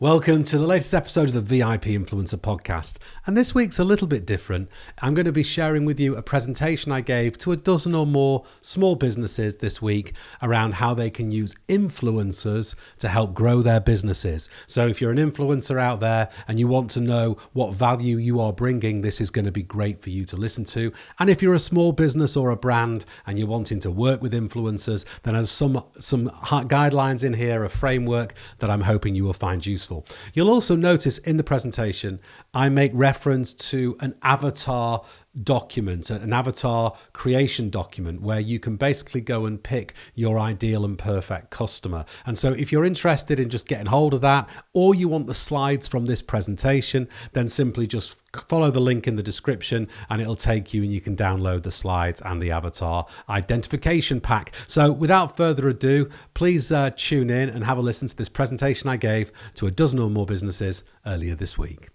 Welcome to the latest episode of the VIP Influencer Podcast. And this week's a little bit different. I'm going to be sharing with you a presentation I gave to a dozen or more small businesses this week around how they can use influencers to help grow their businesses. So if you're an influencer out there and you want to know what value you are bringing, this is going to be great for you to listen to. And if you're a small business or a brand and you're wanting to work with influencers, then there's some guidelines in here, a framework that I'm hoping you will find useful. You'll also notice in the presentation, I make reference to an avatar document, an avatar creation document where you can basically go and pick your ideal and perfect customer. And so if you're interested in just getting hold of that, or you want the slides from this presentation, then simply just follow the link in the description and it'll take you and you can download the slides and the avatar identification pack. So without further ado, please tune in and have a listen to this presentation I gave to a dozen or more businesses earlier this week.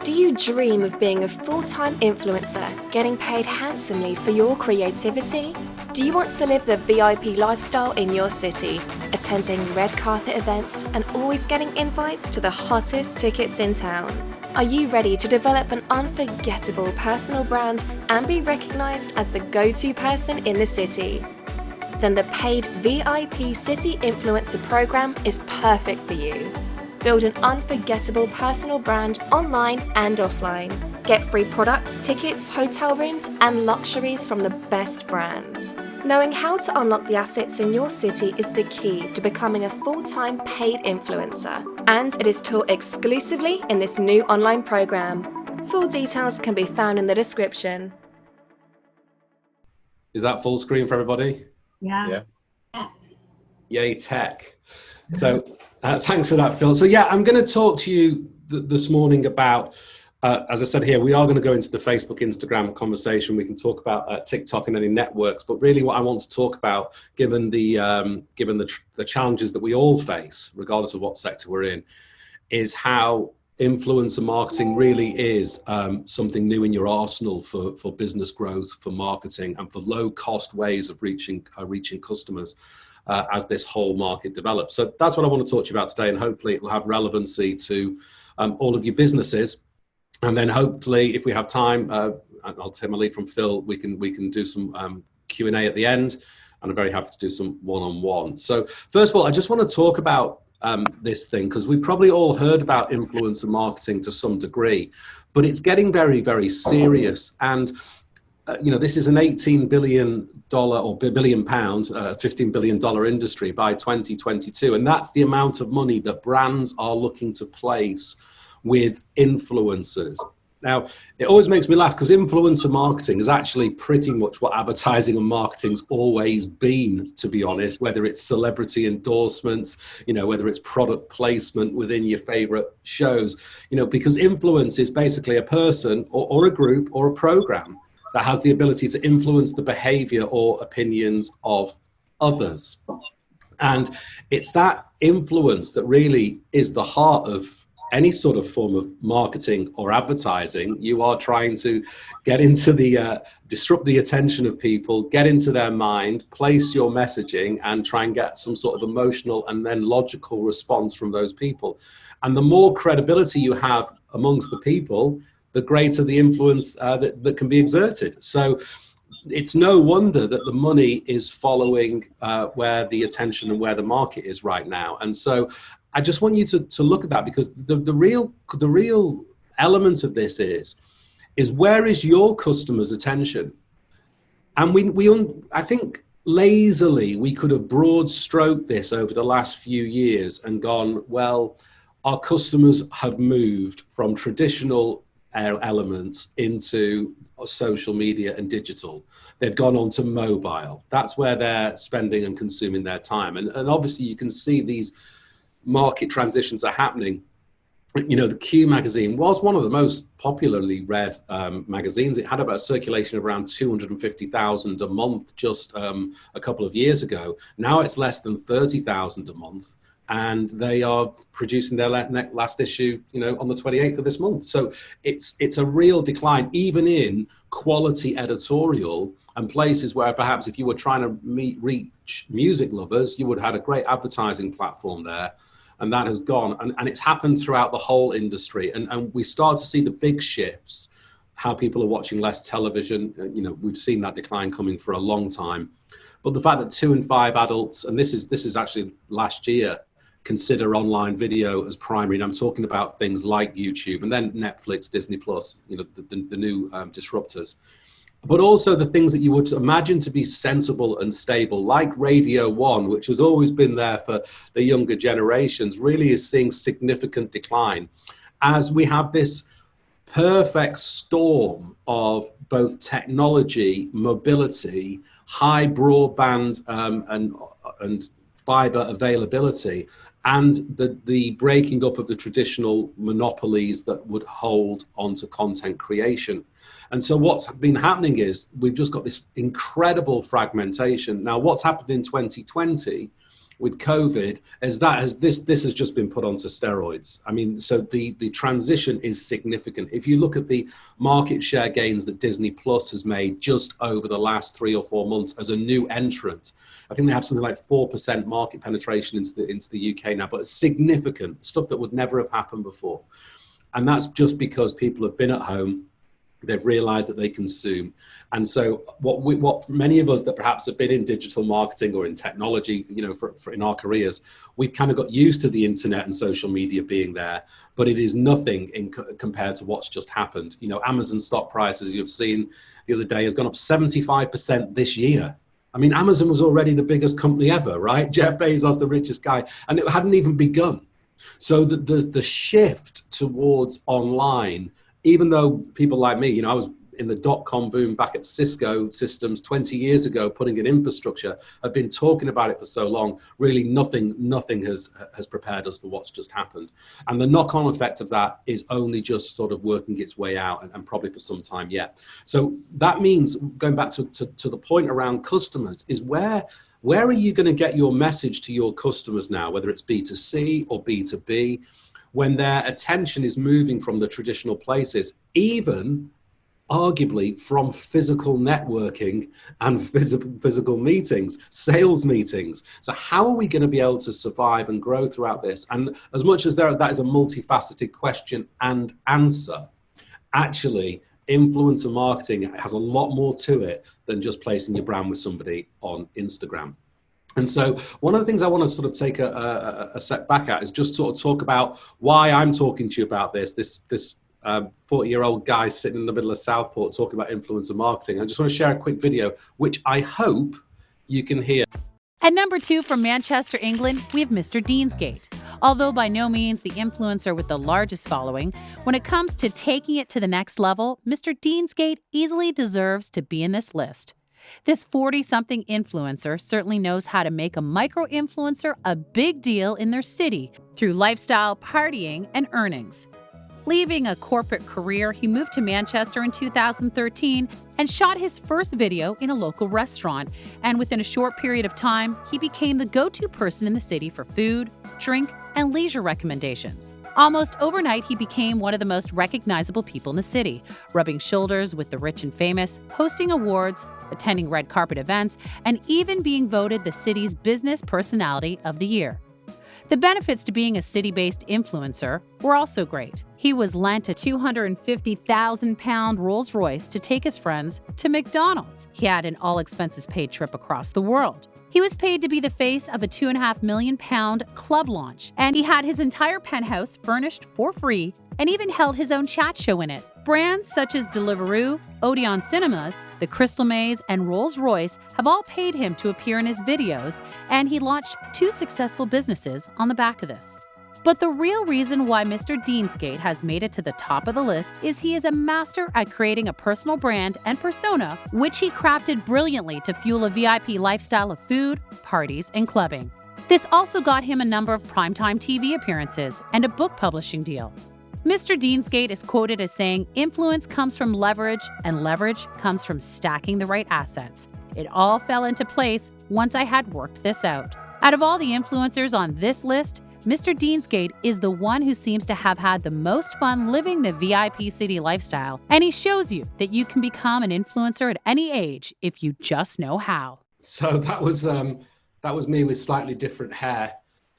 Do you dream of being a full-time influencer, getting paid handsomely for your creativity? Do you want to live the VIP lifestyle in your city, attending red carpet events and always getting invites to the hottest tickets in town? Are you ready to develop an unforgettable personal brand and be recognized as the go-to person in the city? Then the paid VIP City Influencer program is perfect for you. Build an unforgettable personal brand online and offline. Get free products, tickets, hotel rooms, and luxuries from the best brands. Knowing how to unlock the assets in your city is the key to becoming a full-time paid influencer. And it is taught exclusively in this new online program. Full details can be found in the description. Is that full screen for everybody? Yeah. Yay, tech. So thanks for that, Phil. So yeah, I'm going to talk to you this morning about, as I said here, we are going to go into the Facebook, Instagram conversation. We can talk about TikTok and any networks, but really what I want to talk about, given the challenges that we all face, regardless of what sector we're in, is how influencer marketing really is something new in your arsenal for business growth, for marketing, and for low-cost ways of reaching customers. As this whole market develops. So that's what I want to talk to you about today, and hopefully it will have relevancy to all of your businesses. And then hopefully, if we have time, I'll take my lead from Phil, we can do some Q&A at the end, and I'm very happy to do some one-on-one. So first of all, I just want to talk about this thing, because we've probably all heard about influencer marketing to some degree, but it's getting very, very serious. And this is an $18 billion or billion pound, $15 billion industry by 2022. And that's the amount of money that brands are looking to place with influencers. Now, it always makes me laugh because influencer marketing is actually pretty much what advertising and marketing's always been, to be honest, whether it's celebrity endorsements, whether it's product placement within your favorite shows, because influence is basically a person or a group or a program that has the ability to influence the behavior or opinions of others. And it's that influence that really is the heart of any sort of form of marketing or advertising. You are trying to get into disrupt the attention of people, get into their mind, place your messaging, and try and get some sort of emotional and then logical response from those people. And the more credibility you have amongst the people, the greater the influence that can be exerted. So it's no wonder that the money is following where the attention and where the market is right now. And so I just want you to look at that, because the real element of this is where is your customer's attention? And I think lazily we could have broad stroked this over the last few years and gone, well, our customers have moved from traditional elements into social media and digital. They've gone on to mobile. That's where they're spending and consuming their time. And obviously you can see these market transitions are happening. The Q magazine was one of the most popularly read magazines. It had about a circulation of around 250,000 a month just a couple of years ago. Now it's less than 30,000 a month. And they are producing their last issue, on the 28th of this month. So it's a real decline, even in quality editorial and places where perhaps if you were trying to reach music lovers, you would have had a great advertising platform there. and that has gone. And it's happened throughout the whole industry. And we start to see the big shifts, how people are watching less television. We've seen that decline coming for a long time. But the fact that 2 in 5 adults, and this is actually last year, consider online video as primary. And I'm talking about things like YouTube and then Netflix, Disney Plus, the new disruptors. But also the things that you would imagine to be sensible and stable, like Radio 1, which has always been there for the younger generations, really is seeing significant decline as we have this perfect storm of both technology, mobility, high broadband and fiber availability, and the breaking up of the traditional monopolies that would hold onto content creation. And so what's been happening is we've just got this incredible fragmentation. Now, what's happened in 2020 with COVID is this has just been put onto steroids. I mean, so the transition is significant. If you look at the market share gains that Disney Plus has made just over the last 3 or 4 months as a new entrant, I think they have something like 4% market penetration into the UK now, but it's significant stuff that would never have happened before. And that's just because people have been at home. They've realized that they consume. And so what many of us that perhaps have been in digital marketing or in technology, for in our careers, we've kind of got used to the internet and social media being there, but it is nothing compared to what's just happened. Amazon stock prices, you've seen the other day, has gone up 75% this year. I mean, Amazon was already the biggest company ever, right? Jeff Bezos, the richest guy, and it hadn't even begun. So the shift towards online, even though people like me, I was in the dot-com boom back at Cisco Systems 20 years ago, putting in infrastructure, I've been talking about it for so long, really nothing has prepared us for what's just happened. And the knock-on effect of that is only just sort of working its way out and probably for some time yet. So that means, going back to the point around customers, is where are you going to get your message to your customers now, whether it's B2C or B2B, when their attention is moving from the traditional places, even arguably from physical networking and physical meetings, sales meetings. So how are we going to be able to survive and grow throughout this? And as much as that is a multifaceted question and answer, actually, influencer marketing has a lot more to it than just placing your brand with somebody on Instagram. And so one of the things I want to sort of take a step back at is just sort of talk about why I'm talking to you about this 40-year-old guy sitting in the middle of Southport talking about influencer marketing. I just want to share a quick video, which I hope you can hear. At number 2 from Manchester, England, we have Mr. Deansgate. Although by no means the influencer with the largest following, when it comes to taking it to the next level, Mr. Deansgate easily deserves to be in this list. This 40-something influencer certainly knows how to make a micro-influencer a big deal in their city through lifestyle, partying, and earnings. Leaving a corporate career, he moved to Manchester in 2013 and shot his first video in a local restaurant. And within a short period of time, he became the go-to person in the city for food, drink, and leisure recommendations. Almost overnight, he became one of the most recognizable people in the city, rubbing shoulders with the rich and famous, hosting awards, attending red carpet events, and even being voted the city's business personality of the year. The benefits to being a city-based influencer were also great. He was lent a £250,000 Rolls-Royce to take his friends to McDonald's. He had an all-expenses-paid trip across the world. He was paid to be the face of a £2.5 million club launch, and he had his entire penthouse furnished for free and even held his own chat show in it. Brands such as Deliveroo, Odeon Cinemas, the Crystal Maze, and Rolls-Royce have all paid him to appear in his videos, and he launched 2 successful businesses on the back of this. But the real reason why Mr. Deansgate has made it to the top of the list is he is a master at creating a personal brand and persona, which he crafted brilliantly to fuel a VIP lifestyle of food, parties, and clubbing. This also got him a number of primetime TV appearances and a book publishing deal. Mr. Deansgate is quoted as saying, "Influence comes from leverage, and leverage comes from stacking the right assets. It all fell into place once I had worked this out." Out of all the influencers on this list, Mr. Deansgate is the one who seems to have had the most fun living the VIP city lifestyle, and he shows you that you can become an influencer at any age if you just know how. So that was me with slightly different hair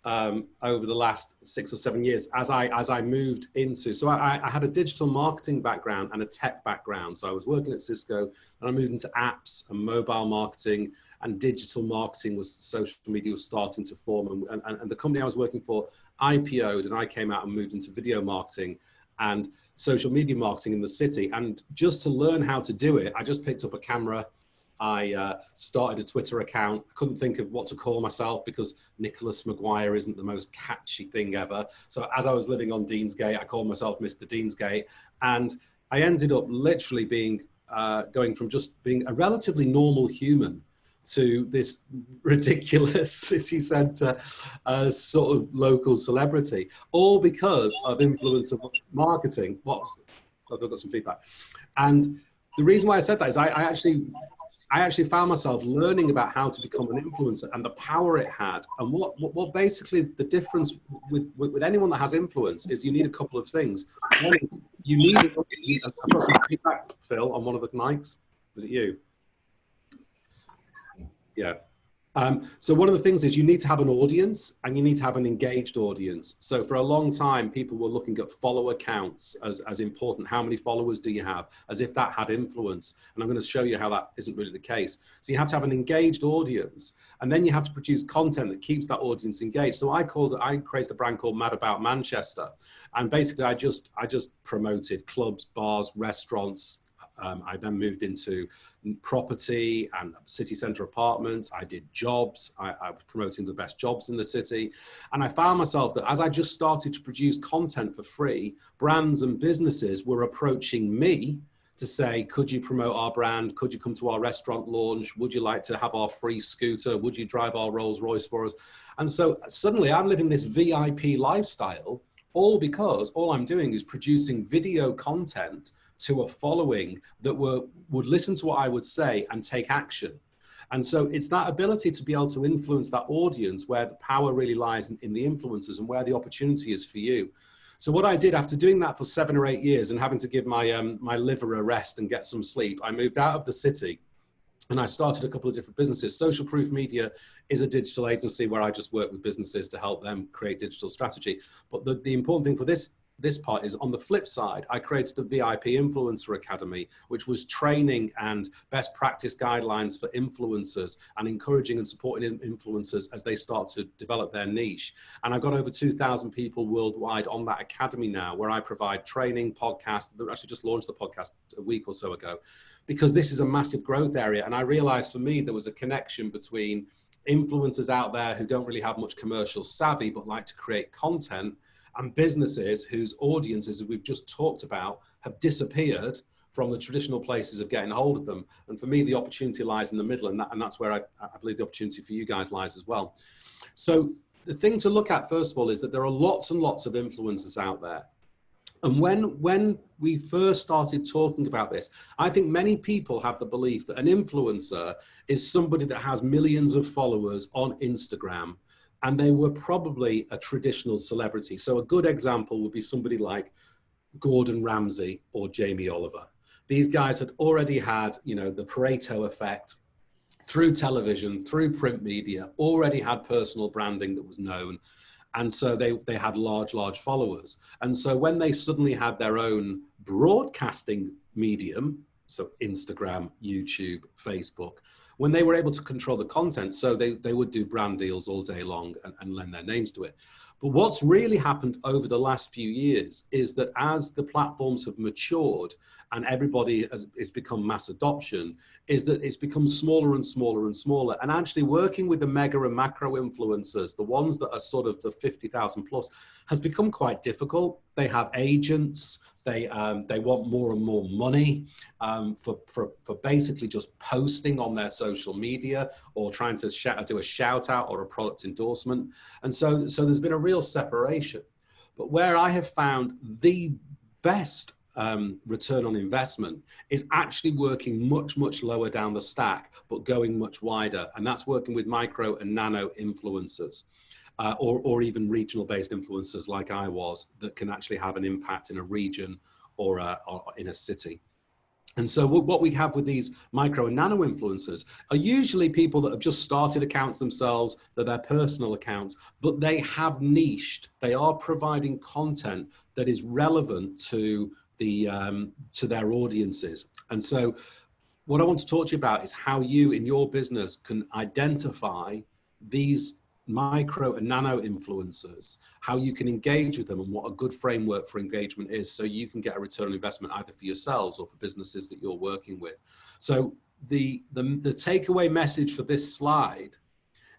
over the last 6 or 7 years as I moved into, so I had a digital marketing background and a tech background. So I was working at Cisco, and I moved into apps and mobile marketing, and digital marketing was, social media was starting to form. And the company I was working for IPO'd, and I came out and moved into video marketing and social media marketing in the city. And just to learn how to do it, I just picked up a camera. I started a Twitter account. I couldn't think of what to call myself because Nik Maguire isn't the most catchy thing ever. So as I was living on Deansgate, I called myself Mr. Deansgate. And I ended up literally being, going from just being a relatively normal human to this ridiculous city centre sort of local celebrity, all because of influencer marketing. I've got some feedback. And the reason why I said that is I actually found myself learning about how to become an influencer and the power it had. And what basically the difference with anyone that has influence is you need a couple of things. One, you need, I've got some feedback, Phil, on one of the mics. Was it you? Yeah. So one of the things is you need to have an audience, and you need to have an engaged audience. So for a long time, people were looking at follower counts as important. How many followers do you have? As if that had influence. And I'm going to show you how that isn't really the case. So you have to have an engaged audience, and then you have to produce content that keeps that audience engaged. So I created a brand called Mad About Manchester. And basically I just promoted clubs, bars, restaurants. I then moved into property and city centre apartments. I did jobs. I was promoting the best jobs in the city. And I found myself that as I just started to produce content for free, brands and businesses were approaching me to say, could you promote our brand? Could you come to our restaurant launch? Would you like to have our free scooter? Would you drive our Rolls Royce for us? And so suddenly I'm living this VIP lifestyle, all because all I'm doing is producing video content to a following that would listen to what I would say and take action. And so it's that ability to be able to influence that audience where the power really lies in the influencers and where the opportunity is for you. So what I did after doing that for 7 or 8 years and having to give my, my liver a rest and get some sleep, I moved out of the city and I started a couple of different businesses. Social Proof Media is a digital agency where I just work with businesses to help them create digital strategy. But the important thing for this part is, on the flip side, I created a VIP Influencer Academy, which was training and best practice guidelines for influencers and encouraging and supporting influencers as they start to develop their niche. And I've got over 2,000 people worldwide on that academy now, where I provide training, podcasts. I actually just launched the podcast a week or so ago, because this is a massive growth area. And I realized for me, there was a connection between influencers out there who don't really have much commercial savvy, but like to create content, and businesses whose audiences, as we've just talked about, have disappeared from the traditional places of getting hold of them. And for me, the opportunity lies in the middle, and that's where I believe the opportunity for you guys lies as well. So the thing to look at, first of all, is that there are lots and lots of influencers out there. And when we first started talking about this, I think many people have the belief that an influencer is somebody that has millions of followers on Instagram, and they were probably a traditional celebrity. So a good example would be somebody like Gordon Ramsay or Jamie Oliver. These guys had already had, you know, the Pareto effect through television, through print media, already had personal branding that was known. And so they had large followers. And so when they suddenly had their own broadcasting medium, so Instagram, YouTube, Facebook, when they were able to control the content, so they would do brand deals all day long and lend their names to it. But what's really happened over the last few years is that as the platforms have matured and everybody it's become mass adoption, is that it's become smaller and smaller and smaller. And actually working with the mega and macro influencers, the ones that are sort of the 50,000 plus, has become quite difficult. They have agents. They want more and more money for basically just posting on their social media or trying to do a shout out or a product endorsement. And so there's been a real separation. But where I have found the best return on investment is actually working much lower down the stack, but going much wider. And that's working with micro and nano influencers. Or even regional-based influencers like I was, that can actually have an impact in a region or in a city. And so what we have with these micro and nano influencers are usually people that have just started accounts themselves, they're their personal accounts, but they have niched. They are providing content that is relevant to their audiences. And so what I want to talk to you about is how you in your business can identify these micro and nano influencers, how you can engage with them, and what a good framework for engagement is, so you can get a return on investment either for yourselves or for businesses that you're working with. So the takeaway message for this slide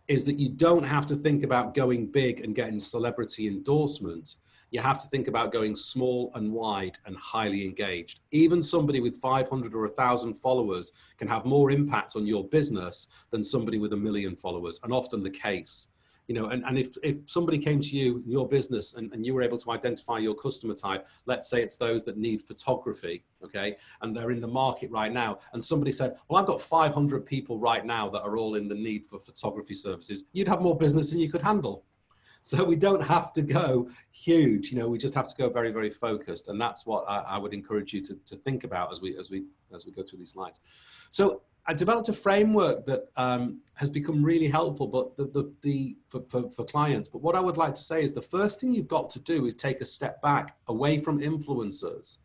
is that you don't have to think about going big and getting celebrity endorsement. You have to think about going small and wide and highly engaged. Even somebody with 500 or 1,000 followers can have more impact on your business than somebody with 1 million followers, and often the case. You know, and if somebody came to you in your business and you were able to identify your customer type, let's say it's those that need photography, okay, and they're in the market right now, and somebody said, well, I've got 500 people right now that are all in the need for photography services, you'd have more business than you could handle. So we don't have to go huge, you know, we just have to go very, very focused. And that's what I would encourage you to think about as we go through these slides. So I developed a framework that has become really helpful, but for clients. But what I would like to say is the first thing you've got to do is take a step back away from influencers.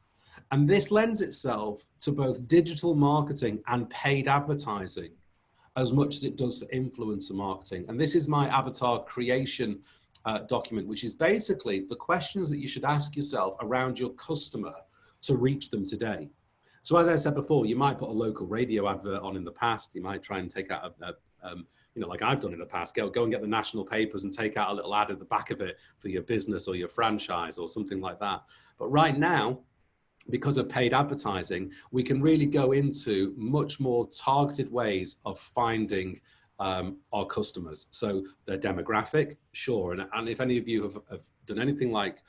And this lends itself to both digital marketing and paid advertising as much as it does for influencer marketing. And this is my avatar creation document, which is basically the questions that you should ask yourself around your customer to reach them today. So as I said before, you might put a local radio advert on in the past. You might try and take out you know, like I've done in the past, go and get the national papers and take out a little ad at the back of it for your business or your franchise or something like that. But right now, because of paid advertising, we can really go into much more targeted ways of finding our customers. So their demographic, sure. And if any of you have done anything like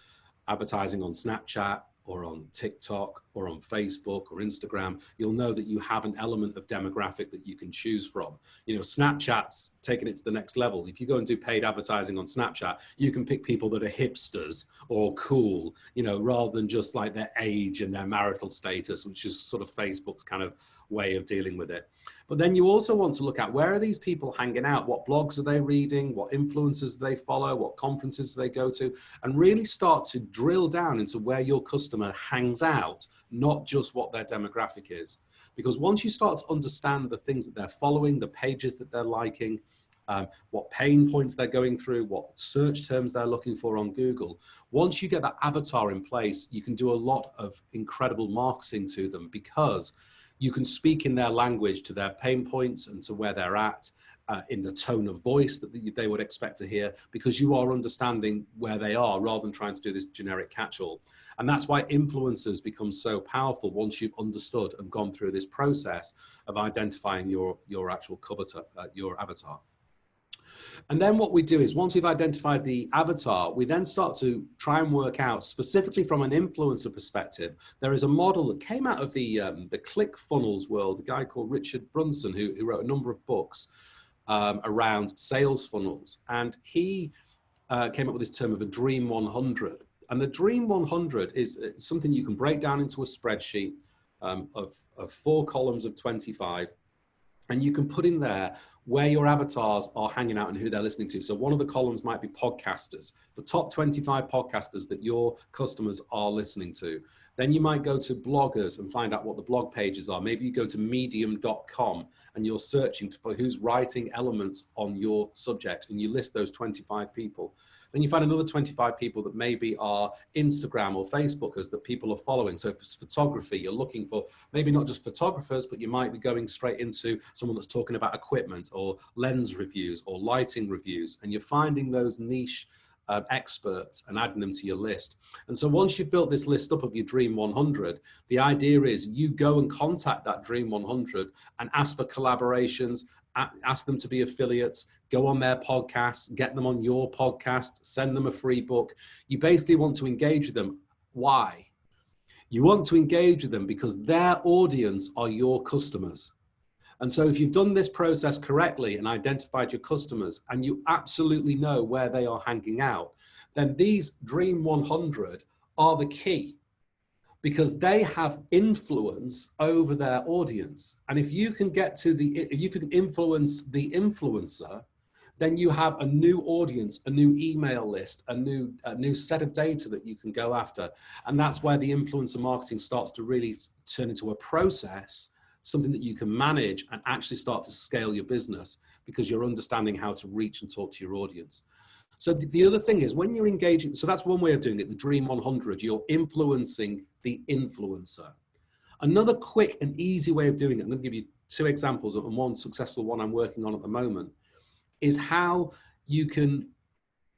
advertising on Snapchat or on TikTok or on Facebook or Instagram, you'll know that you have an element of demographic that you can choose from. You know, Snapchat's taken it to the next level. If you go and do paid advertising on Snapchat, you can pick people that are hipsters or cool, you know, rather than just like their age and their marital status, which is sort of Facebook's kind of way of dealing with it. But then you also want to look at, where are these people hanging out? What blogs are they reading? What influencers do they follow? What conferences do they go to? And really start to drill down into where your customer hangs out, not just what their demographic is. Because once you start to understand the things that they're following, the pages that they're liking, what pain points they're going through, what search terms they're looking for on Google, once you get that avatar in place, you can do a lot of incredible marketing to them, because you can speak in their language to their pain points and to where they're at, in the tone of voice that they would expect to hear, because you are understanding where they are rather than trying to do this generic catch-all. And that's why influencers become so powerful once you've understood and gone through this process of identifying your actual cover, your avatar. And then what we do is, once we've identified the avatar, we then start to try and work out, specifically from an influencer perspective, there is a model that came out of the ClickFunnels world, a guy called Richard Brunson, who wrote a number of books around sales funnels. And he came up with this term of a Dream 100. And the Dream 100 is something you can break down into a spreadsheet of 4 columns of 25. And you can put in there where your avatars are hanging out and who they're listening to. So one of the columns might be podcasters, the top 25 podcasters that your customers are listening to. Then you might go to bloggers and find out what the blog pages are. Maybe you go to medium.com and you're searching for who's writing elements on your subject, and you list those 25 people. Then you find another 25 people that maybe are Instagram or Facebookers that people are following. So if it's photography, you're looking for maybe not just photographers, but you might be going straight into someone that's talking about equipment or lens reviews or lighting reviews. And you're finding those niche experts and adding them to your list. And so once you've built this list up of your Dream 100, the idea is you go and contact that Dream 100 and ask for collaborations, ask them to be affiliates, go on their podcasts, get them on your podcast, send them a free book. You basically want to engage with them. Why? You want to engage with them because their audience are your customers. And so if you've done this process correctly and identified your customers, and you absolutely know where they are hanging out, then these Dream 100 are the key. because they have influence over their audience. And if you can if you can influence the influencer, then you have a new audience, a new email list, a new set of data that you can go after. And that's where the influencer marketing starts to really turn into a process, something that you can manage and actually start to scale your business, because you're understanding how to reach and talk to your audience. So the other thing is, when you're engaging, so that's one way of doing it, the Dream 100, you're influencing the influencer. Another quick and easy way of doing it, I'm going to give you 2 examples, and one successful one I'm working on at the moment, is how you can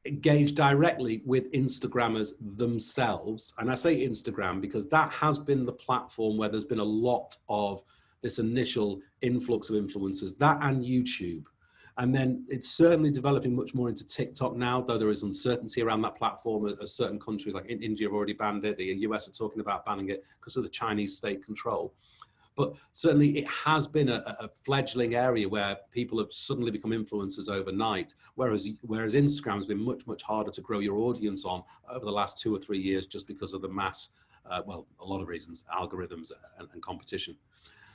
engage directly with Instagrammers themselves. And I say Instagram because that has been the platform where there's been a lot of this initial influx of influencers, that and YouTube. And then it's certainly developing much more into TikTok now, though there is uncertainty around that platform, as certain countries like India have already banned it. The US are talking about banning it because of the Chinese state control. But certainly it has been a fledgling area where people have suddenly become influencers overnight, whereas Instagram has been much, much harder to grow your audience on over the last 2 or 3 years, just because of the mass, well, a lot of reasons, algorithms and competition.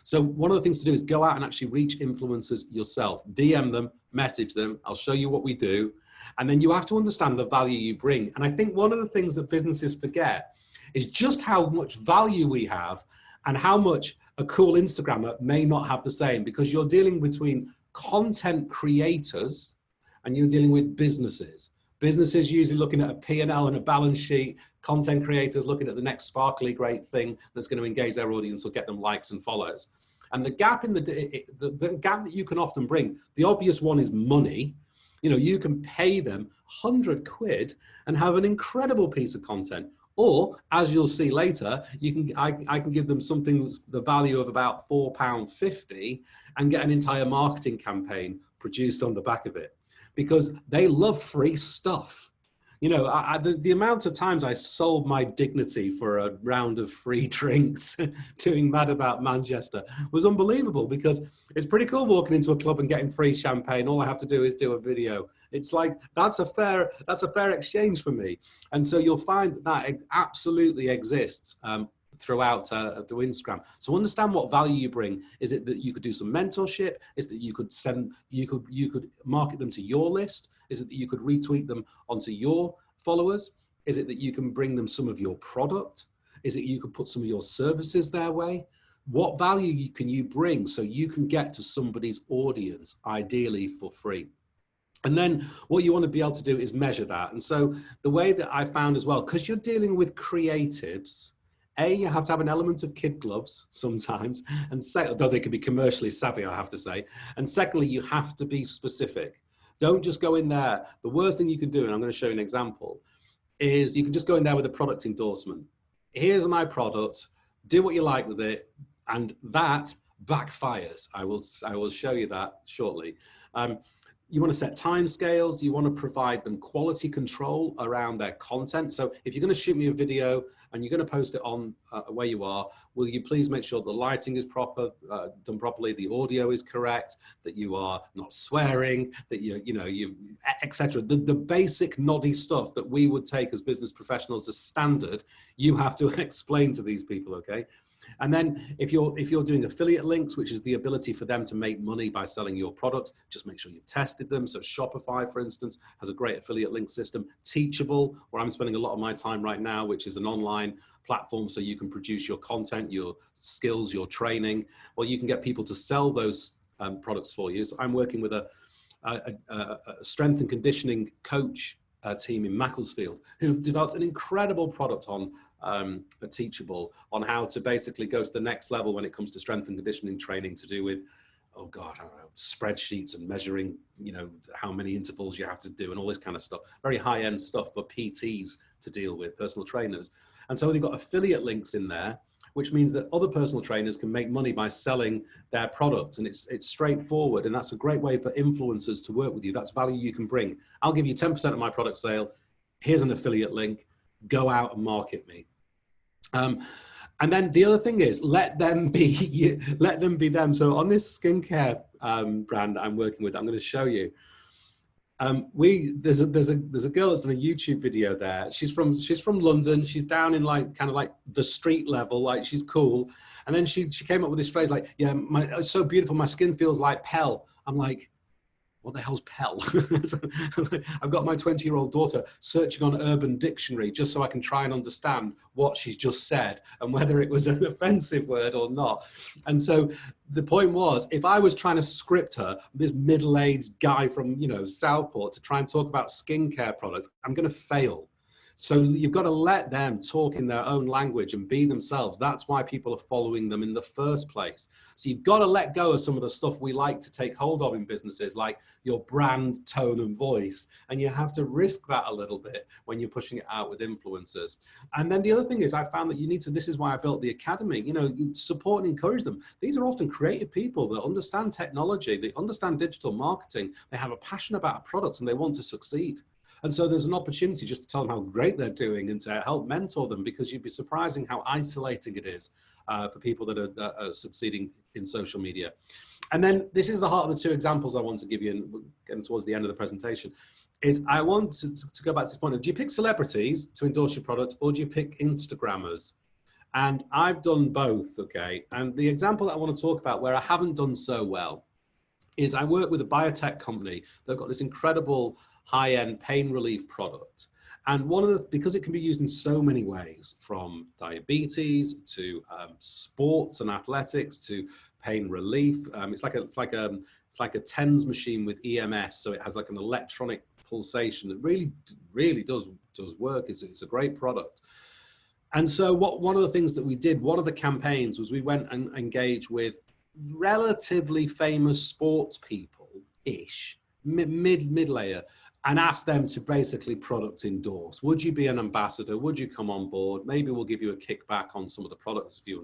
So one of the things to do is go out and actually reach influencers yourself, DM them, message them. I'll show you what we do. And then you have to understand the value you bring. And I think one of the things that businesses forget is just how much value we have and how much a cool Instagrammer may not have the same, because you're dealing between content creators and you're dealing with businesses. Businesses usually looking at a P&L and a balance sheet, content creators looking at the next sparkly great thing that's going to engage their audience or get them likes and follows. And the gap in the gap that you can often bring, the obvious one is money. You know, you can pay them 100 quid and have an incredible piece of content. Or, as you'll see later, I can give them something that's the value of about £4.50 and get an entire marketing campaign produced on the back of it, because they love free stuff. You know, the amount of times I sold my dignity for a round of free drinks doing Mad About Manchester was unbelievable, because it's pretty cool walking into a club and getting free champagne. All I have to do is do a video. It's like, that's a fair exchange for me. And so you'll find that it absolutely exists throughout the Instagram. So understand what value you bring. Is it that you could do some mentorship? Is it that you could market them to your list? Is it that you could retweet them onto your followers? Is it that you can bring them some of your product? Is it you could put some of your services their way? What value can you bring so you can get to somebody's audience, ideally for free? And then what you want to be able to do is measure that. And so the way that I found as well, because you're dealing with creatives, you have to have an element of kid gloves sometimes, and although they can be commercially savvy, I have to say. And secondly, you have to be specific. Don't just go in there. The worst thing you can do, and I'm going to show you an example, is you can just go in there with a product endorsement. Here's my product, do what you like with it, and that backfires. I will show you that shortly. You want to set timescales. You want to provide them quality control around their content. So if you're going to shoot me a video and you're going to post it on where you are, will you please make sure the lighting is proper, done properly, the audio is correct, that you are not swearing, that you etc. The basic noddy stuff that we would take as business professionals as standard, you have to explain to these people, okay? And then if you're doing affiliate links, which is the ability for them to make money by selling your product, just make sure you've tested them. So Shopify, for instance, has a great affiliate link system. Teachable, where I'm spending a lot of my time right now, which is an online platform so you can produce your content, your skills, your training. Well, you can get people to sell those products for you. So I'm working with a strength and conditioning coach team in Macclesfield, who've developed an incredible product on Teachable, on how to basically go to the next level when it comes to strength and conditioning training, to do with, oh God, I don't know, spreadsheets and measuring, how many intervals you have to do and all this kind of stuff. Very high-end stuff for PTs to deal with, personal trainers. And so they've got affiliate links in there, which means that other personal trainers can make money by selling their product. And it's straightforward. And that's a great way for influencers to work with you. That's value you can bring. I'll give you 10% of my product sale. Here's an affiliate link. Go out and market me. And then the other thing is, let them be them. So on this skincare brand I'm working with, I'm going to show you. There's a girl that's in a YouTube video there. She's from London. She's down in like kind of like the street level, like she's cool. And then she came up with this phrase like, yeah, it's so beautiful, my skin feels like Pell. I'm like, what the hell's Pell? I've got my 20-year-old daughter searching on Urban Dictionary just so I can try and understand what she's just said and whether it was an offensive word or not. And so the point was, if I was trying to script her, this middle-aged guy from, you know, Southport, to try and talk about skincare products, I'm going to fail. So you've got to let them talk in their own language and be themselves. That's why people are following them in the first place. So you've got to let go of some of the stuff we like to take hold of in businesses, like your brand, tone, and voice. And you have to risk that a little bit when you're pushing it out with influencers. And then the other thing is, I found that you need to, this is why I built the academy, you know, you support and encourage them. These are often creative people that understand technology, they understand digital marketing, they have a passion about products and they want to succeed. And so there's an opportunity just to tell them how great they're doing and to help mentor them, because you'd be surprising how isolating it is for people that are succeeding in social media. And then this is the heart of the two examples I want to give you, and getting towards the end of the presentation, is I want to go back to this point of, do you pick celebrities to endorse your product, or do you pick Instagrammers? And I've done both, okay? And the example that I want to talk about where I haven't done so well is I work with a biotech company that got this incredible high-end pain relief product. And because it can be used in so many ways, from diabetes to sports and athletics to pain relief. It's like a TENS machine with EMS, so it has like an electronic pulsation that really does work. It's a great product. And so one of the things that we did, one of the campaigns, was we went and engaged with relatively famous sports people-ish, mid-layer, and ask them to basically product endorse. Would you be an ambassador? Would you come on board? Maybe we'll give you a kickback on some of the products, a few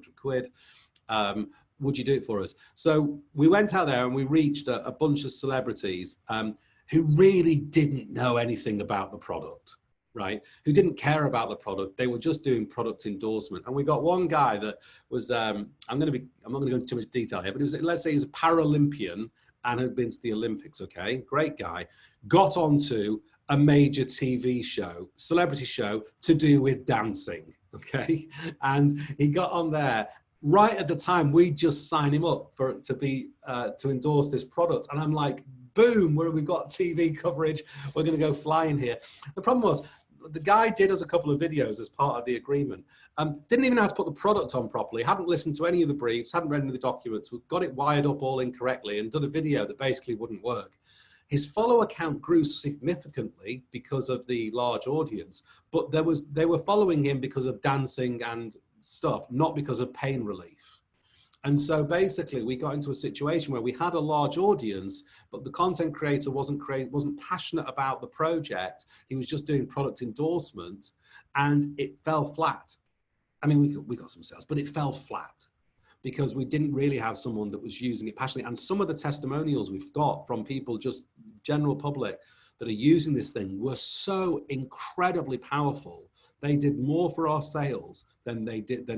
£100. Would you do it for us? So we went out there and we reached a bunch of celebrities who really didn't know anything about the product, right? Who didn't care about the product. They were just doing product endorsement. And we got one guy that was, I'm not going to go into too much detail here, but let's say he was a Paralympian and had been to the Olympics, okay? Great guy. Got onto a major TV show, celebrity show, to do with dancing, okay? And he got on there right at the time we just signed him up to endorse this product. And I'm like, boom, we've got TV coverage. We're gonna go flying here. The problem was, the guy did us a couple of videos as part of the agreement. Didn't even know how to put the product on properly, hadn't listened to any of the briefs, hadn't read any of the documents, got it wired up all incorrectly and done a video that basically wouldn't work. His follower count grew significantly because of the large audience, but they were following him because of dancing and stuff, not because of pain relief. And so basically we got into a situation where we had a large audience, but the content creator wasn't passionate about the project. He was just doing product endorsement, and it fell flat. I mean, we got some sales, but it fell flat because we didn't really have someone that was using it passionately. And some of the testimonials we've got from people, just general public, that are using this thing were so incredibly powerful. They did more for our sales than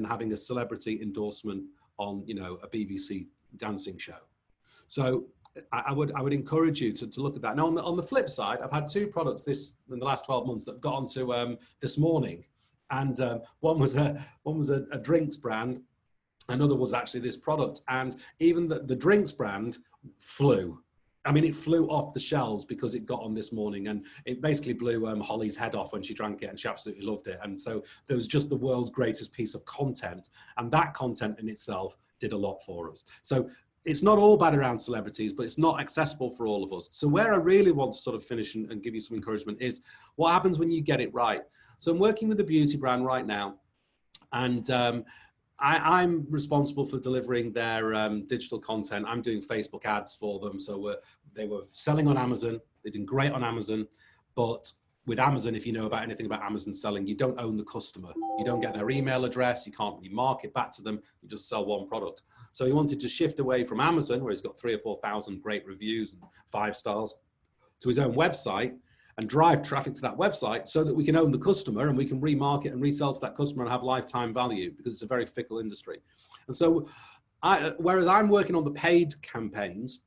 having a celebrity endorsement on, you know, a BBC dancing show. So I would encourage you to look at that. Now on the flip side, I've had two products in the last 12 months that have got onto This Morning, and one was a drinks brand, another was actually this product, and even the drinks brand flew. I mean, it flew off the shelves because it got on This Morning, and it basically blew Holly's head off when she drank it, and she absolutely loved it. And so there was just the world's greatest piece of content, and that content in itself did a lot for us. So it's not all bad around celebrities, but it's not accessible for all of us. So where I really want to sort of finish and give you some encouragement is what happens when you get it right. So I'm working with a beauty brand right now, and I'm responsible for delivering their digital content. I'm doing Facebook ads for them. So they were selling on Amazon. They're doing great on Amazon. But with Amazon, if you know about anything about Amazon selling, you don't own the customer. You don't get their email address. You can't really market back to them. You just sell one product. So he wanted to shift away from Amazon, where he's got 3,000 or 4,000 great reviews and 5 stars, to his own website, and drive traffic to that website so that we can own the customer and we can remarket and resell to that customer and have lifetime value, because it's a very fickle industry. And so whereas I'm working on the paid campaigns,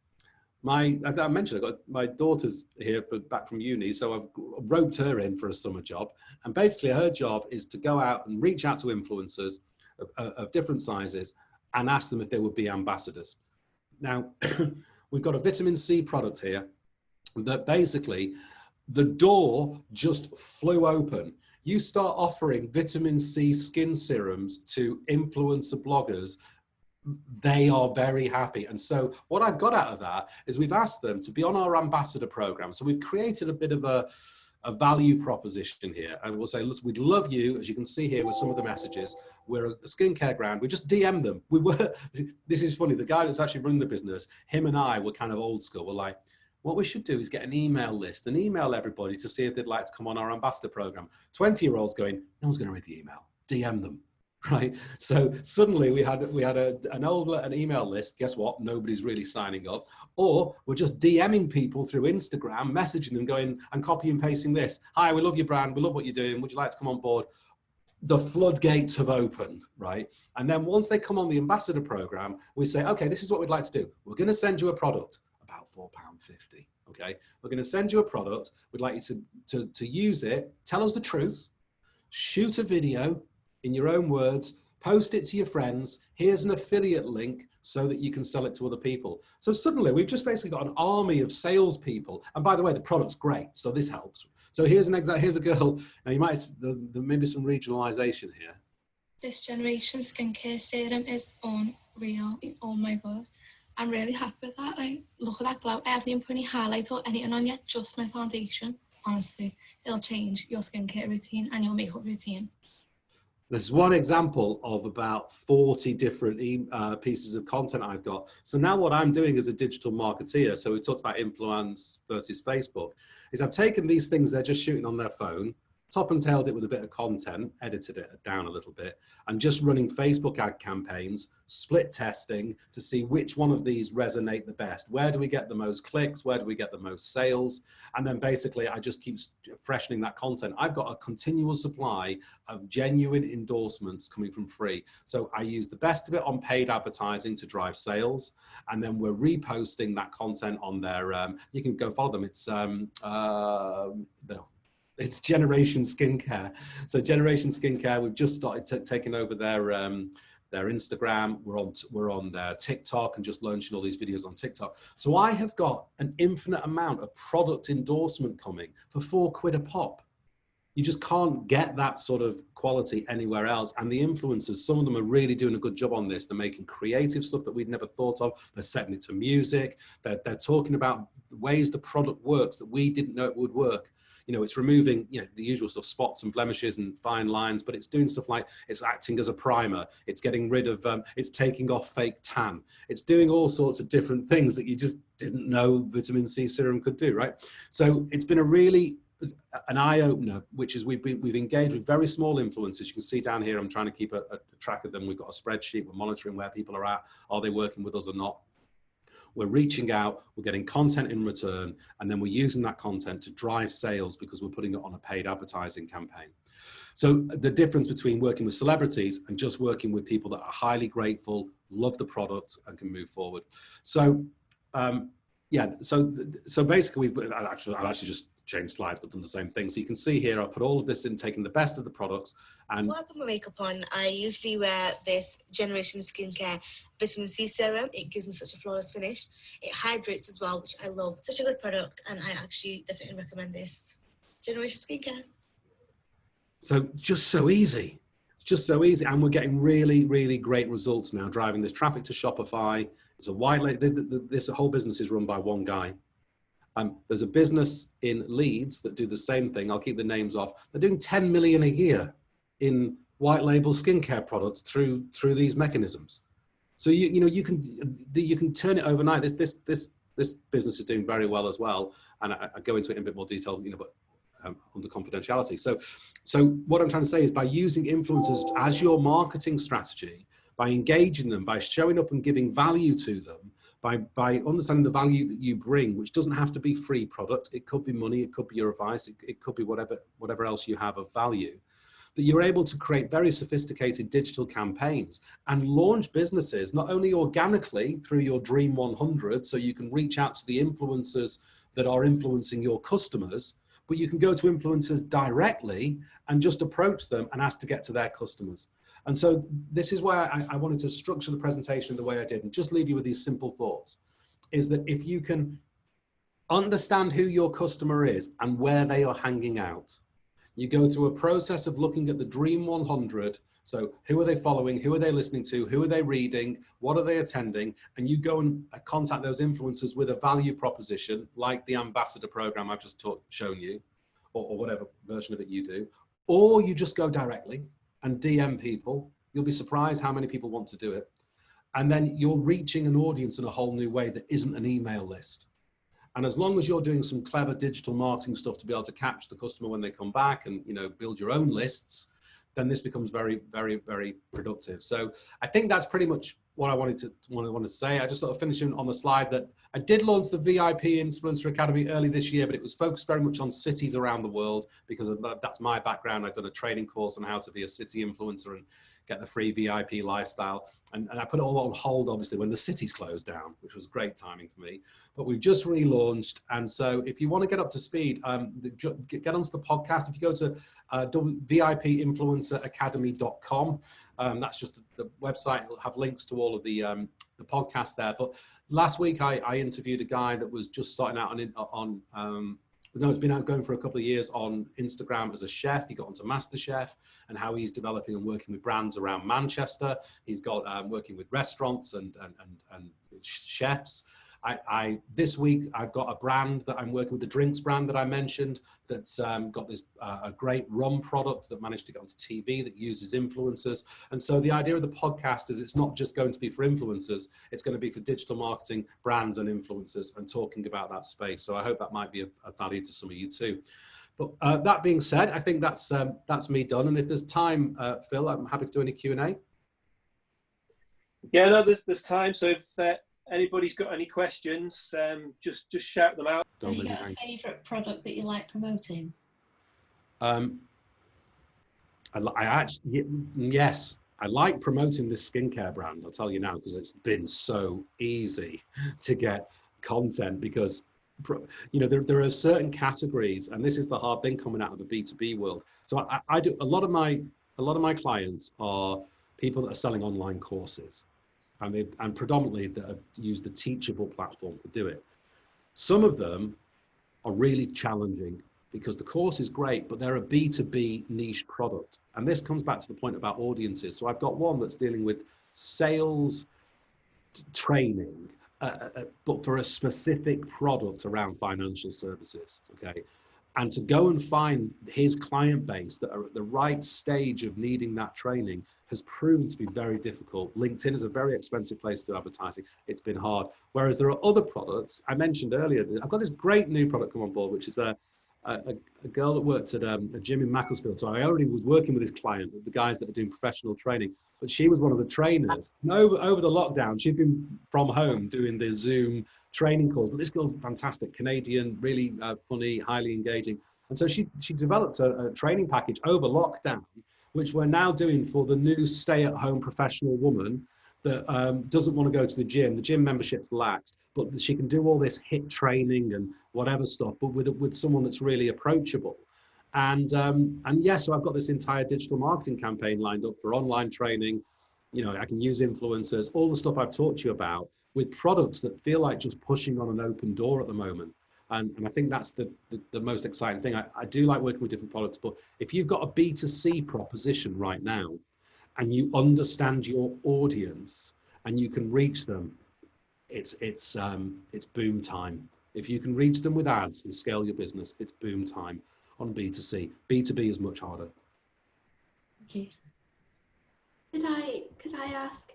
I mentioned I got my daughter's here back from uni, so I've roped her in for a summer job. And basically her job is to go out and reach out to influencers of different sizes and ask them if they would be ambassadors. Now, we've got a vitamin C product here that basically the door just flew open. You start offering vitamin C skin serums to influencer bloggers, they are very happy. And so what I've got out of that is we've asked them to be on our ambassador program. So we've created a bit of a value proposition here. And we'll say, listen, we'd love you, as you can see here with some of the messages. We're a skincare brand. We just DM them. This is funny. The guy that's actually running the business, him and I were kind of old school. We're like, what we should do is get an email list and email everybody to see if they'd like to come on our ambassador program. 20-year-olds going, no one's going to read the email. DM them. Right. So suddenly we had an email list. Guess what? Nobody's really signing up. Or we're just DMing people through Instagram, messaging them, going and copy and pasting this. Hi, we love your brand. We love what you're doing. Would you like to come on board? The floodgates have opened, right? And then once they come on the ambassador program, we say, okay, this is what we'd like to do. We're going to send you a product, about £4.50. Okay. We're going to send you a product. We'd like you to use it. Tell us the truth. Shoot a video in your own words, post it to your friends. Here's an affiliate link so that you can sell it to other people. So suddenly we've just basically got an army of salespeople. And by the way, the product's great, so this helps. So here's an example. Here's a girl. Now you might, there may be some regionalization here. This generation skincare serum is unreal. Oh my God. I'm really happy with that. Like, look at that glow. I haven't even put any highlight or anything on yet, just my foundation. Honestly, it'll change your skincare routine and your makeup routine. This is one example of about 40 different pieces of content I've got. So now what I'm doing as a digital marketeer, so we talked about influence versus Facebook, is I've taken these things they're just shooting on their phone, top and tailed it with a bit of content, edited it down a little bit, and just running Facebook ad campaigns, split testing to see which one of these resonate the best. Where do we get the most clicks? Where do we get the most sales? And then basically I just keep freshening that content. I've got a continual supply of genuine endorsements coming from free. So I use the best of it on paid advertising to drive sales. And then we're reposting that content on their, you can go follow them. It's Generation Skincare. So Generation Skincare, we've just started taking over their Instagram. We're on their TikTok and just launching all these videos on TikTok. So I have got an infinite amount of product endorsement coming for £4 a pop. You just can't get that sort of quality anywhere else. And the influencers, some of them are really doing a good job on this. They're making creative stuff that we'd never thought of. They're setting it to music. They're talking about ways the product works that we didn't know it would work. You know, it's removing, you know, the usual stuff, spots and blemishes and fine lines, but it's doing stuff like it's acting as a primer. It's getting rid of, it's taking off fake tan. It's doing all sorts of different things that you just didn't know vitamin C serum could do, right? So it's been an eye-opener, which is we've engaged with very small influencers. You can see down here, I'm trying to keep a track of them. We've got a spreadsheet. We're monitoring where people are at. Are they working with us or not? We're reaching out, we're getting content in return, and then we're using that content to drive sales because we're putting it on a paid advertising campaign. So the difference between working with celebrities and just working with people that are highly grateful, love the product, and can move forward. So, yeah, so basically, I'll actually just change slides, but done the same thing. So you can see here, I put all of this in, taking the best of the products. And before I put my makeup on, I usually wear this Generation Skincare Vitamin C Serum. It gives me such a flawless finish. It hydrates as well, which I love. Such a good product, and I actually definitely recommend this. Generation Skincare. So just so easy. Just so easy. And we're getting really, really great results now, driving this traffic to Shopify. It's a white label. This whole business is run by one guy. There's a business in Leeds that do the same thing. I'll keep the names off. They're doing 10 million a year in white label skincare products through these mechanisms. So you can turn it overnight. This business is doing very well as well, and I go into it in a bit more detail, but under confidentiality. So what I'm trying to say is, by using influencers as your marketing strategy, by engaging them, by showing up and giving value to them, by understanding the value that you bring, which doesn't have to be free product. It could be money, it could be your advice, it could be whatever else you have of value. that you're able to create very sophisticated digital campaigns and launch businesses, not only organically through your Dream 100, so you can reach out to the influencers that are influencing your customers, but you can go to influencers directly and just approach them and ask to get to their customers. And so this is why I wanted to structure the presentation the way I did and just leave you with these simple thoughts, is that if you can understand who your customer is and where they are hanging out, you go through a process of looking at the Dream 100. So who are they following? Who are they listening to? Who are they reading? What are they attending? And you go and contact those influencers with a value proposition, like the ambassador program I've just shown you, or whatever version of it you do. Or you just go directly and DM people. You'll be surprised how many people want to do it. And then you're reaching an audience in a whole new way that isn't an email list. And as long as you're doing some clever digital marketing stuff to be able to capture the customer when they come back and, you know, build your own lists, then this becomes very, very, very productive. So I think that's pretty much what I wanted to say. I just sort of finishing on the slide that I did launch the VIP Influencer Academy early this year, but it was focused very much on cities around the world because that's my background. I've done a training course on how to be a city influencer and get the free VIP lifestyle. And I put it all on hold, obviously, when the cities closed down, which was great timing for me. But we've just relaunched. And so if you want to get up to speed, get onto the podcast. If you go to VIPinfluenceracademy.com, that's just the website. It'll have links to all of the podcast there. But last week, I interviewed a guy that was just starting out it's been going for a couple of years on Instagram as a chef. He got onto MasterChef and how he's developing and working with brands around Manchester. He's got working with restaurants and chefs. This week, I've got a brand that I'm working with, the drinks brand that I mentioned, that's got this a great rum product that managed to get onto TV that uses influencers. And so the idea of the podcast is it's not just going to be for influencers, it's going to be for digital marketing, brands and influencers, and talking about that space. So I hope that might be of value to some of you too. But that being said, I think that's me done. And if there's time, Phil, I'm happy to do any Q&A. Yeah, no, there's time. So if anybody's got any questions, just shout them out. Have you got a favourite product that you like promoting? Yes, I like promoting this skincare brand. I'll tell you now, because it's been so easy to get content, because you know there are certain categories, and this is the hard thing coming out of the B2B world. So I do a lot of my clients are people that are selling online courses. And predominantly that have used the Teachable platform to do it. Some of them are really challenging because the course is great, but they're a B2B niche product. And this comes back to the point about audiences. So I've got one that's dealing with sales training, but for a specific product around financial services, okay? And to go and find his client base that are at the right stage of needing that training has proven to be very difficult. LinkedIn is a very expensive place to do advertising. It's been hard. Whereas there are other products, I mentioned earlier, I've got this great new product come on board, which is a girl that worked at a gym in Macclesfield. So I already was working with this client, the guys that are doing professional training, but she was one of the trainers. And over the lockdown, she'd been from home doing the Zoom training calls, but this girl's fantastic, Canadian, really funny, highly engaging. And so she developed a training package over lockdown, which we're now doing for the new stay-at-home professional woman that doesn't want to go to the gym. The gym membership's laxed, but she can do all this HIIT training and whatever stuff, but with someone that's really approachable. And yeah, so I've got this entire digital marketing campaign lined up for online training. You know, I can use influencers, all the stuff I've talked to you about, with products that feel like just pushing on an open door at the moment. And I think that's the most exciting thing. I do like working with different products, but if you've got a B2C proposition right now and you understand your audience and you can reach them, it's boom time. If you can reach them with ads and scale your business, it's boom time on B2C. B2B is much harder. Thank you. Could I ask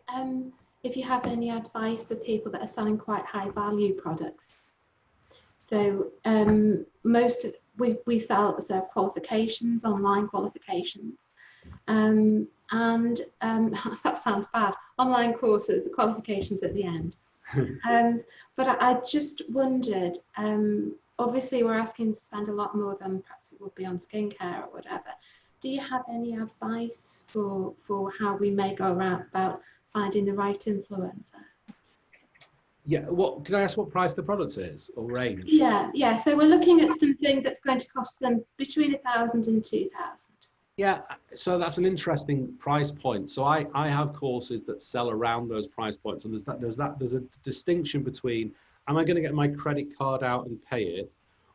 if you have any advice for people that are selling quite high value products? So we serve qualifications, online qualifications, and that sounds bad. Online courses, qualifications at the end. But I just wondered, obviously we're asking to spend a lot more than perhaps it would be on skincare or whatever. do you have any advice for how we may go about finding the right influencer? Yeah, what can I ask what price the product is or range? Yeah. So we're looking at something that's going to cost them between 1,000 and 2,000. Yeah, so that's an interesting price point. So I have courses that sell around those price points, and there's a distinction between, am I going to get my credit card out and pay it,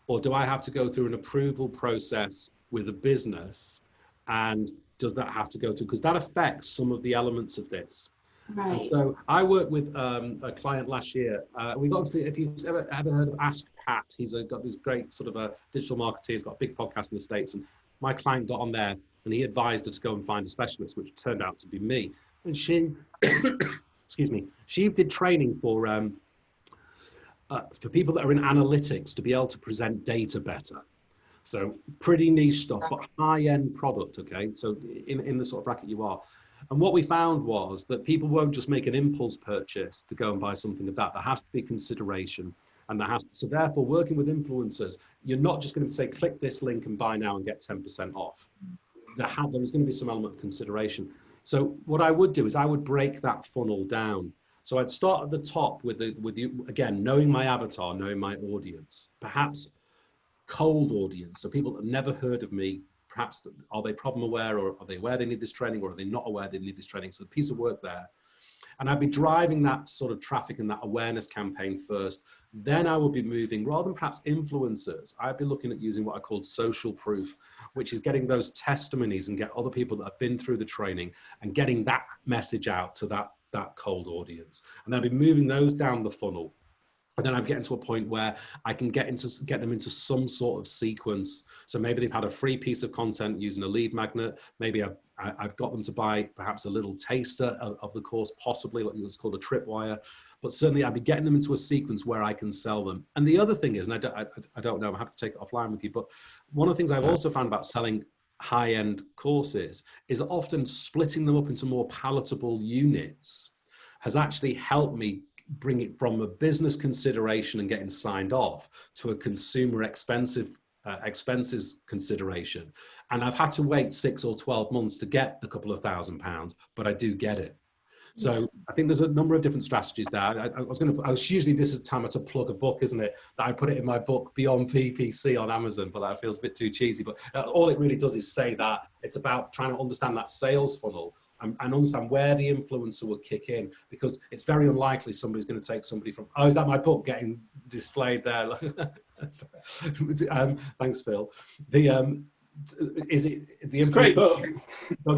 or do I have to go through an approval process with a business, and does that have to go through, because that affects some of the elements of this. Right. And so I worked with a client last year. We got into if you've ever heard of Ask Pat, he's got this great sort of a digital marketer. He's got a big podcast in the States, and my client got on there and he advised her to go and find a specialist, which turned out to be me. And she, excuse me, she did training for people that are in analytics to be able to present data better. So pretty niche stuff, but high-end product, okay? So in the sort of bracket you are. And what we found was that people won't just make an impulse purchase to go and buy something of that. There has to be consideration. And so therefore, working with influencers, you're not just going to say, click this link and buy now and get 10% off. There is going to be some element of consideration. So what I would do is I would break that funnel down. So I'd start at the top with you, again, knowing my avatar, knowing my audience, perhaps cold audience. So people that have never heard of me, perhaps are they problem aware, or are they aware they need this training, or are they not aware they need this training? So a piece of work there. And I'd be driving that sort of traffic and that awareness campaign first. Then I would be moving, rather than perhaps influencers, I'd be looking at using what I called social proof, which is getting those testimonies and get other people that have been through the training and getting that message out to that cold audience. And then I'd be moving those down the funnel. And then I'm getting to a point where I can get them into some sort of sequence. So maybe they've had a free piece of content using a lead magnet. Maybe I've got them to buy perhaps a little taster of the course, possibly what was called a tripwire. But certainly I'd be getting them into a sequence where I can sell them. And the other thing is, and I don't know, I'm happy to take it offline with you, but one of the things I've also found about selling high-end courses is that often splitting them up into more palatable units has actually helped me bring it from a business consideration and getting signed off to a consumer expenses consideration. And I've had to wait 6 or 12 months to get the couple of £1,000, but I do get it. So I think there's a number of different strategies there. I was usually, this is time to plug a book, isn't it? That I put it in my book, Beyond PPC on Amazon, but that feels a bit too cheesy. But all it really does is say that it's about trying to understand that sales funnel and understand where the influencer would kick in, because it's very unlikely somebody's going to take somebody from, oh, is that my book getting displayed there? Thanks, Phil. Is it the influencer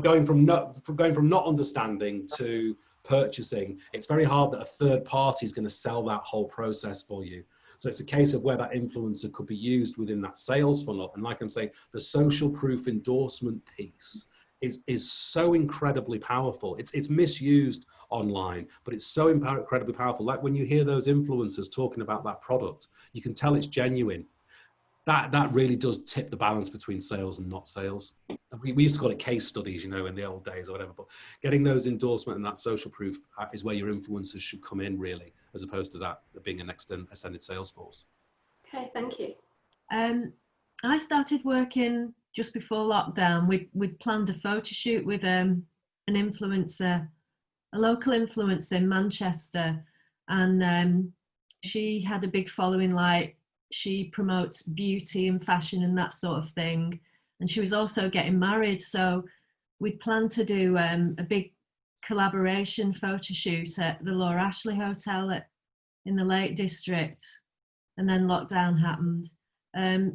going from not understanding to purchasing? It's very hard that a third party is going to sell that whole process for you. So it's a case of where that influencer could be used within that sales funnel. And like I'm saying, the social proof endorsement piece is so incredibly powerful. It's misused online, but it's so incredibly powerful. Like when you hear those influencers talking about that product, you can tell it's genuine. That really does tip the balance between sales and not sales. We used to call it case studies, you know, in the old days or whatever, but getting those endorsement and that social proof is where your influencers should come in, really, as opposed to that being an extended sales force. Okay, thank you. I started working just before lockdown. We'd planned a photo shoot with an influencer, a local influencer in Manchester, and she had a big following. Like, she promotes beauty and fashion and that sort of thing, and she was also getting married, so we'd planned to do a big collaboration photo shoot at the Laura Ashley Hotel in the Lake District, and then lockdown happened.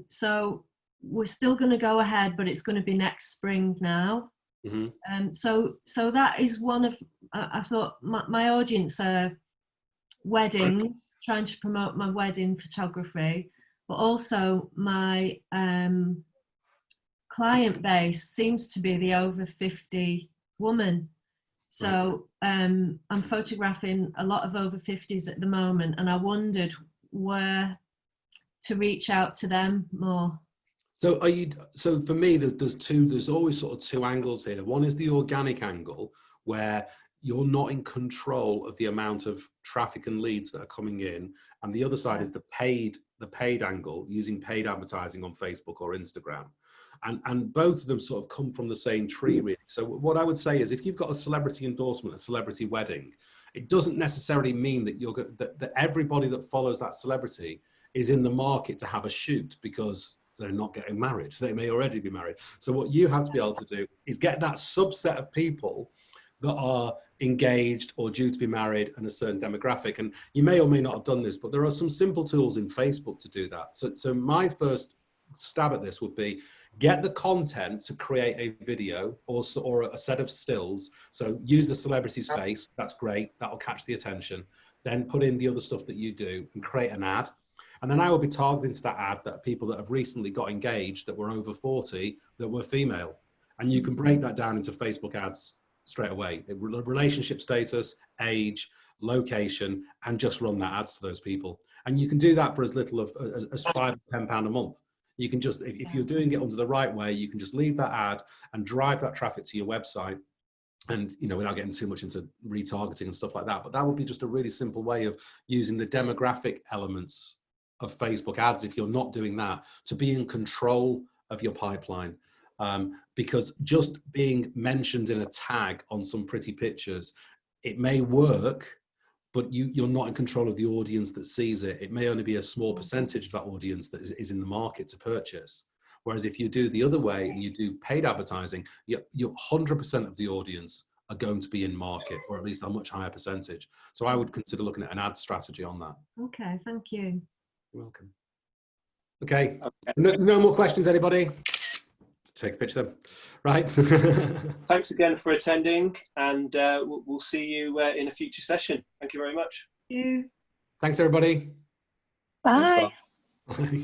So we're still going to go ahead, but it's going to be next spring now. Mm-hmm. So that is one of, I thought my audience are weddings, trying to promote my wedding photography, but also my client base seems to be the over 50 woman. So I'm photographing a lot of over 50s at the moment, and I wondered where to reach out to them more. So so for me, there's always sort of two angles here. One is the organic angle, where you're not in control of the amount of traffic and leads that are coming in. And the other side is the paid angle, using paid advertising on Facebook or Instagram. And both of them sort of come from the same tree, really. So what I would say is, if you've got a celebrity endorsement, a celebrity wedding, it doesn't necessarily mean that that everybody that follows that celebrity is in the market to have a shoot because they're not getting married. They may already be married. So what you have to be able to do is get that subset of people that are engaged or due to be married and a certain demographic. And you may or may not have done this, but there are some simple tools in Facebook to do that. So my first stab at this would be, get the content to create a video or a set of stills. So use the celebrity's face. That's great. That'll catch the attention. Then put in the other stuff that you do and create an ad. And then I will be targeting to that ad that people that have recently got engaged, that were over 40, that were female. And you can break that down into Facebook ads straight away. Relationship status, age, location, and just run that ads to those people. And you can do that for as little as £5 or £10 a month. You can just, if you're doing it under the right way, you can just leave that ad and drive that traffic to your website. And, you know, without getting too much into retargeting and stuff like that. But that would be just a really simple way of using the demographic elements of Facebook ads, if you're not doing that, to be in control of your pipeline. Because just being mentioned in a tag on some pretty pictures, it may work, but you're not in control of the audience that sees it. It may only be a small percentage of that audience that is in the market to purchase. Whereas if you do the other way and you do paid advertising, you're 100% of the audience are going to be in market, or at least a much higher percentage. So I would consider looking at an ad strategy on that. Okay, thank you. You're welcome. Okay, no more questions, anybody? Take a picture then. Right. Thanks again for attending, and we'll see you in a future session. Thank you very much. Thank you. Thanks, everybody. Bye. Thanks,